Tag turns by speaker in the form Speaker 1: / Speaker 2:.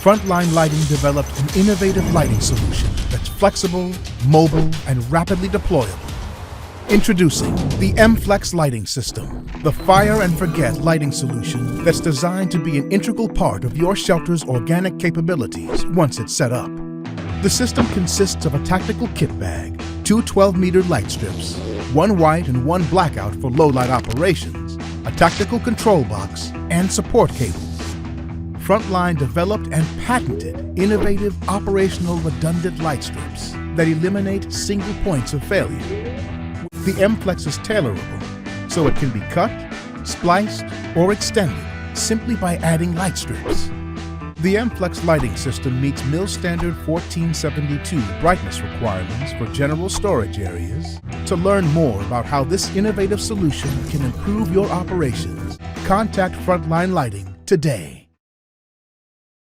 Speaker 1: Frontline Lighting developed an innovative lighting solution that's flexible, mobile, and rapidly deployable. Introducing the MFlex lighting system, the fire and forget lighting solution that's designed to be an integral part of your shelter's organic capabilities once it's set up. The system consists of a tactical kit bag, two 12-meter light strips, one white and one blackout for low-light operations, a tactical control box, and support cables. Frontline developed and patented innovative operational redundant light strips that eliminate single points of failure. The MFlex is tailorable, so it can be cut, spliced, or extended simply by adding light strips. The MFlex lighting system meets MIL Standard 1472 brightness requirements for general storage areas. To learn more about how this innovative solution can improve your operations, contact Frontline Lighting today.